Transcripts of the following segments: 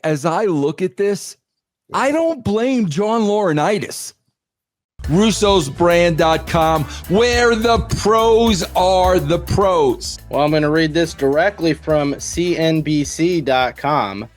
as I look at this, I don't blame John Laurinaitis. Russo'sBrand.com, where the pros are the pros. Well, I'm going to read this directly from CNBC.com.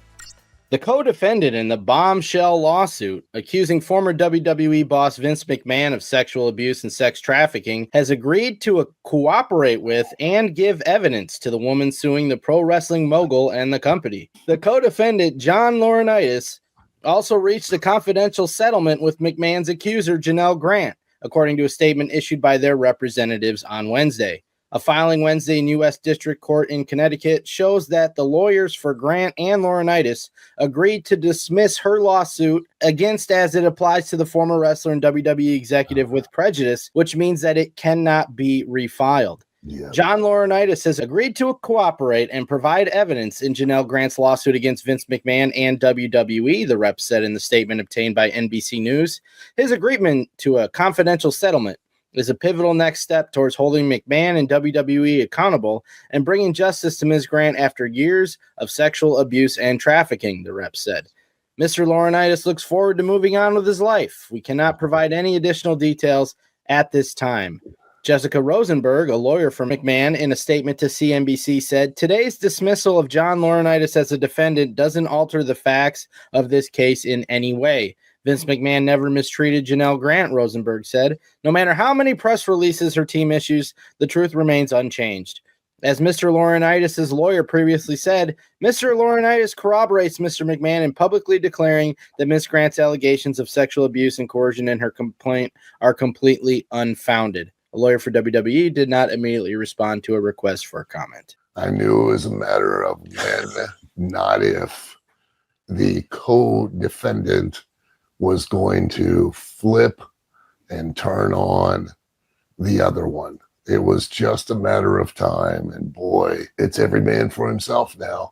The co-defendant in the bombshell lawsuit accusing former WWE boss Vince McMahon of sexual abuse and sex trafficking has agreed to cooperate with and give evidence to the woman suing the pro wrestling mogul and the company. The co-defendant, John Laurinaitis, also reached a confidential settlement with McMahon's accuser, Janelle Grant, according to a statement issued by their representatives on Wednesday. A filing Wednesday in U.S. District Court in Connecticut shows that the lawyers for Grant and Laurinaitis agreed to dismiss her lawsuit against as it applies to the former wrestler and WWE executive with prejudice, which means that it cannot be refiled. Yeah. John Laurinaitis has agreed to cooperate and provide evidence in Janelle Grant's lawsuit against Vince McMahon and WWE, the rep said in the statement obtained by NBC News. His agreement to a confidential settlement is a pivotal next step towards holding McMahon and WWE accountable and bringing justice to Ms. Grant after years of sexual abuse and trafficking, the rep said. Mr. Laurinaitis looks forward to moving on with his life. We cannot provide any additional details at this time. Jessica Rosenberg, a lawyer for McMahon, in a statement to CNBC said, today's dismissal of John Laurinaitis as a defendant doesn't alter the facts of this case in any way. Vince McMahon never mistreated Janelle Grant, Rosenberg said. No matter how many press releases her team issues, the truth remains unchanged. As Mr. Laurinaitis' lawyer previously said, Mr. Laurinaitis corroborates Mr. McMahon in publicly declaring that Ms. Grant's allegations of sexual abuse and coercion in her complaint are completely unfounded. A lawyer for WWE did not immediately respond to a request for a comment. I knew it was a matter of when, not if, the co-defendant was going to flip and turn on the other one. It was just a matter of time. And boy, it's every man for himself now,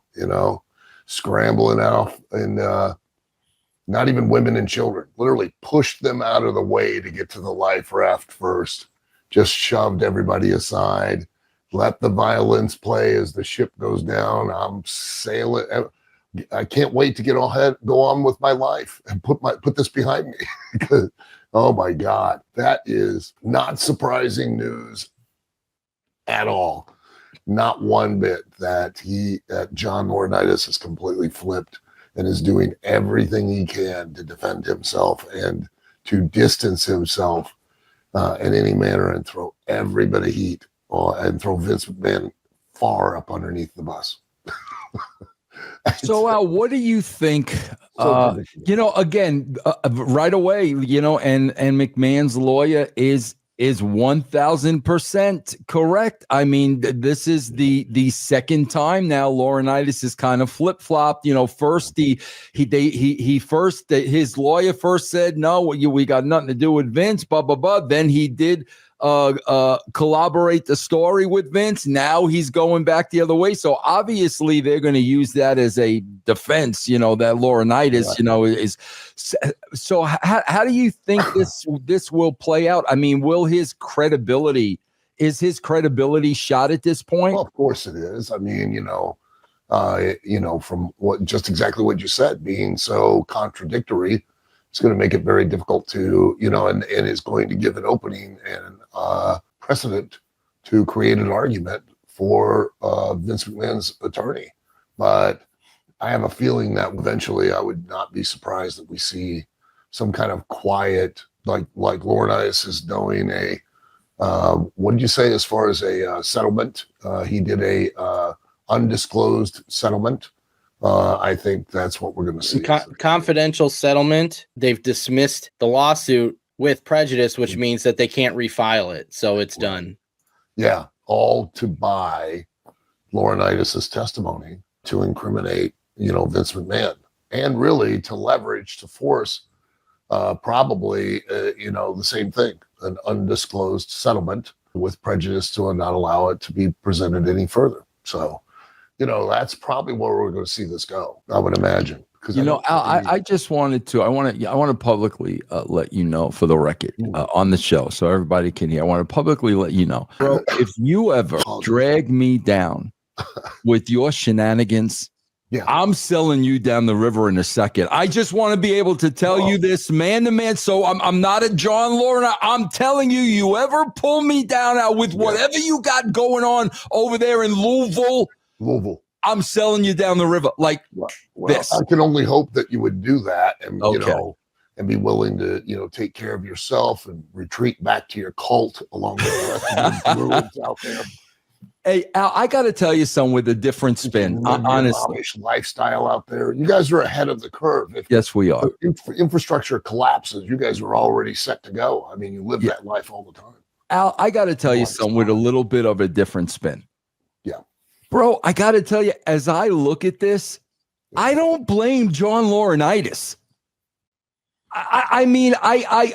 scrambling out and not even women and children, literally pushed them out of the way to get to the life raft first, just shoved everybody aside, let the violence play as the ship goes down. I'm sailing. I can't wait to go on with my life and put this behind me. Because, oh my God, that is not surprising news at all. Not one bit that John Laurinaitis has completely flipped and is doing everything he can to defend himself and to distance himself in any manner and throw everybody heat and throw Vince McMahon far up underneath the bus. So, Al, what do you think? Again, right away, and McMahon's lawyer is 1000% correct. I mean, this is the second time now Laurinaitis is kind of flip-flopped. First his lawyer first said no, we got nothing to do with Vince, blah blah blah. Then he did collaborate the story with Vince. Now he's going back the other way. So obviously they're going to use that as a defense, that Laurinaitis, is. So how do you think this will play out? I mean, is his credibility shot at this point? Well, of course it is. I mean, from just exactly what you said, being so contradictory, it's going to make it very difficult to, and is going to give an opening and precedent to create an argument for Vince McMahon's attorney. But I have a feeling that eventually I would not be surprised that we see some kind of quiet, like Laurinaitis is doing what did you say as far as a settlement? He did a undisclosed settlement. I think that's what we're going to see. Confidential settlement. They've dismissed the lawsuit with prejudice, which means that they can't refile it. So it's done. Yeah. All to buy Laurinaitis' testimony to incriminate, Vince McMahon, and really to leverage, to force probably, the same thing, an undisclosed settlement with prejudice to not allow it to be presented any further. So, that's probably where we're going to see this go, I would imagine. Al, I just wanted to, I want to publicly let you know, for the record, on the show, so everybody can hear. I want to publicly let you know, bro, if you ever drag me down with your shenanigans, Yeah. I'm selling you down the river in a second. I just want to be able to tell you this man to man. So I'm not a John Laurinaitis. I'm telling you, you ever pull me down out with whatever you got going on over there in Louisville, I'm selling you down the river like this. I can only hope that you would do that and, and be willing to, take care of yourself and retreat back to your cult along with the rest of the druids out there. Hey, Al, I got to tell you something with a different spin. Honestly, lifestyle out there. You guys are ahead of the curve. Yes, we are. If infrastructure collapses, you guys are already set to go. I mean, you live that life all the time. Al, I got to tell you something with a little bit of a different spin. Yeah. Bro, I got to tell you, as I look at this, I don't blame John Laurinaitis. I mean, I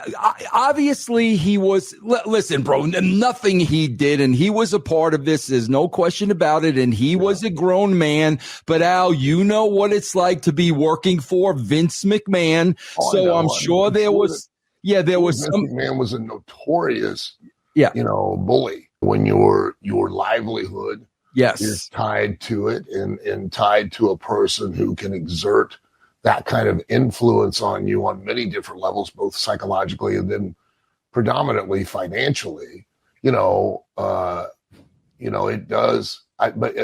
obviously he was, listen, bro, nothing he did, and he was a part of this. There's no question about it. And he was a grown man. But Al, you know what it's like to be working for Vince McMahon. So I'm sure there was some. McMahon was a notorious, bully when your livelihood is tied to it and tied to a person who can exert that kind of influence on you on many different levels, both psychologically and then predominantly financially. It does. But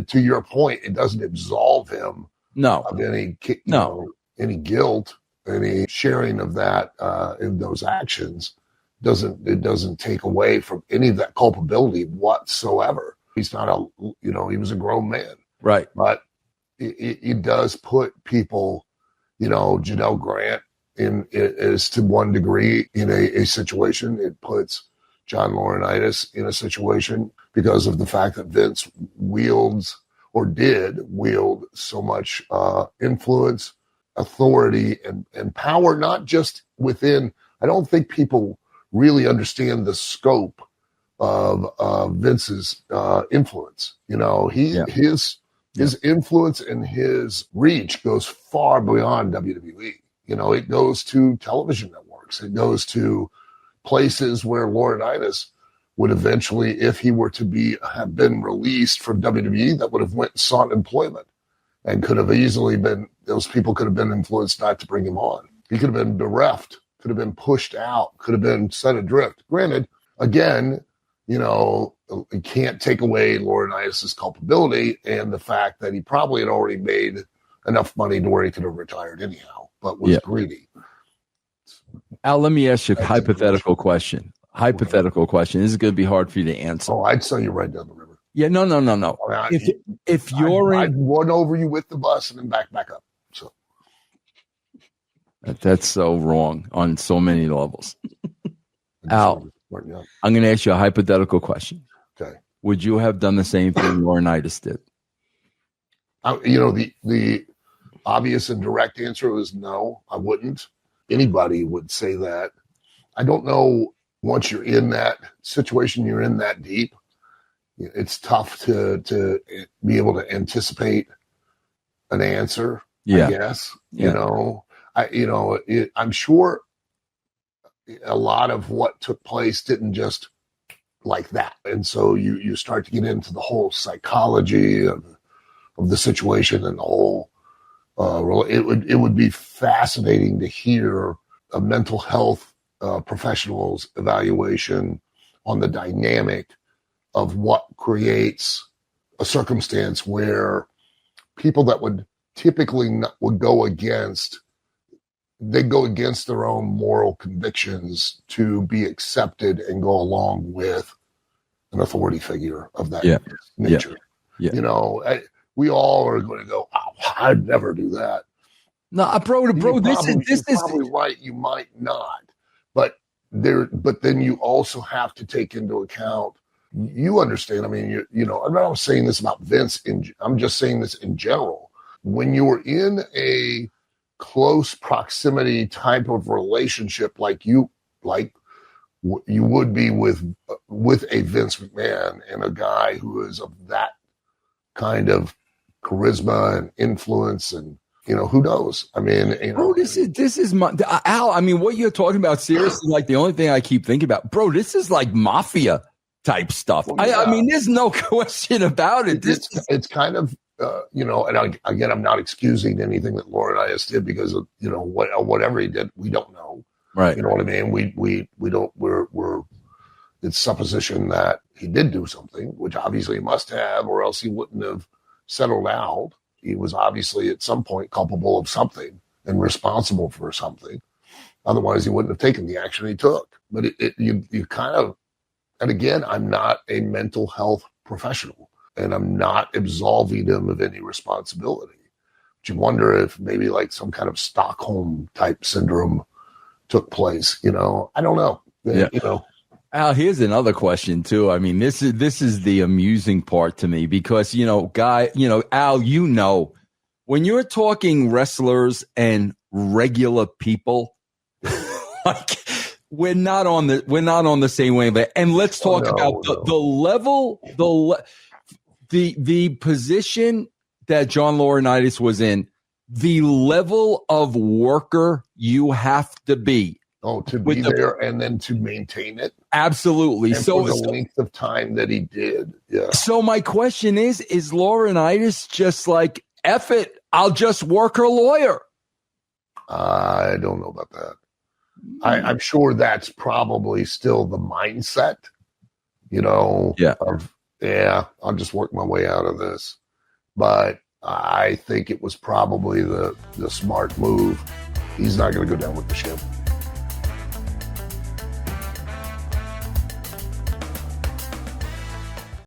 to your point, it doesn't absolve him of any guilt, any sharing of that in those actions. It doesn't take away from any of that culpability whatsoever. He's not he was a grown man, right? But it does put people. Janelle Grant is to one degree in a situation. It puts John Laurinaitis in a situation because of the fact that Vince did wield so much influence, authority, and power, not just within. I don't think people really understand the scope of Vince's influence. His influence and his reach goes far beyond WWE. It goes to television networks. It goes to places where Laurinaitis would eventually, if he were to have been released from WWE, that would have went and sought employment and could have easily been, those people could have been influenced not to bring him on. He could have been bereft, could have been pushed out, could have been set adrift. Granted, again, you can't take away Laurinaitis' culpability and the fact that he probably had already made enough money to where he could have retired anyhow, but was greedy. Al, let me ask you a hypothetical question. This is going to be hard for you to answer. Oh, I'd sell you right down the river. Yeah, no. If you're I'd run over you with the bus and then back up. So that's so wrong on so many levels. Al, I'm going to ask you a hypothetical question. Okay. Would you have done the same thing Laurinaitis did? The obvious and direct answer is no, I wouldn't. Anybody would say that. I don't know, once you're in that situation, you're in that deep, it's tough to be able to anticipate an answer, I guess. I'm sure a lot of what took place didn't just like that. And so you start to get into the whole psychology of the situation and the whole, it would be fascinating to hear a mental health professional's evaluation on the dynamic of what creates a circumstance where people that would typically go against their own moral convictions to be accepted and go along with an authority figure of that nature. Yeah. We all are going to go, oh, I'd never do that. No, bro, this is probably right. You might not, but then you also have to take into account. You understand? I mean, I'm not saying this about Vince. I'm just saying this in general. When you're in a close proximity type of relationship, like you would be with a Vince McMahon and a guy who is of that kind of charisma and influence, and who knows? I mean, bro, this is my Al. I mean, what you're talking about, seriously, like the only thing I keep thinking about, bro. This is like mafia type stuff. Well, I mean, there's no question about it. It's kind of again, I'm not excusing anything that Laurinaitis did because of, whatever he did, we don't know. Right. You know what I mean? We don't, it's supposition that he did do something, which obviously he must have, or else he wouldn't have settled out. He was obviously at some point culpable of something and responsible for something. Otherwise, he wouldn't have taken the action he took. But you kind of, and again, I'm not a mental health professional, and I'm not absolving him of any responsibility. But you wonder if maybe like some kind of Stockholm type syndrome took place. I don't know. Yeah. Al, here's another question too. I mean, this is the amusing part to me because, Al, when you're talking wrestlers and regular people, like we're not on the same wavelength. And let's talk about the level, the position that John Laurinaitis was in, the level of worker you have to be. Oh, to be there and then to maintain it. Absolutely. And for the length of time that he did. Yeah. So my question is Laurinaitis just like, F it, I'll just work her lawyer? I don't know about that. I'm sure that's probably still the mindset, I'll just work my way out of this. But I think it was probably the smart move. He's not going to go down with the ship.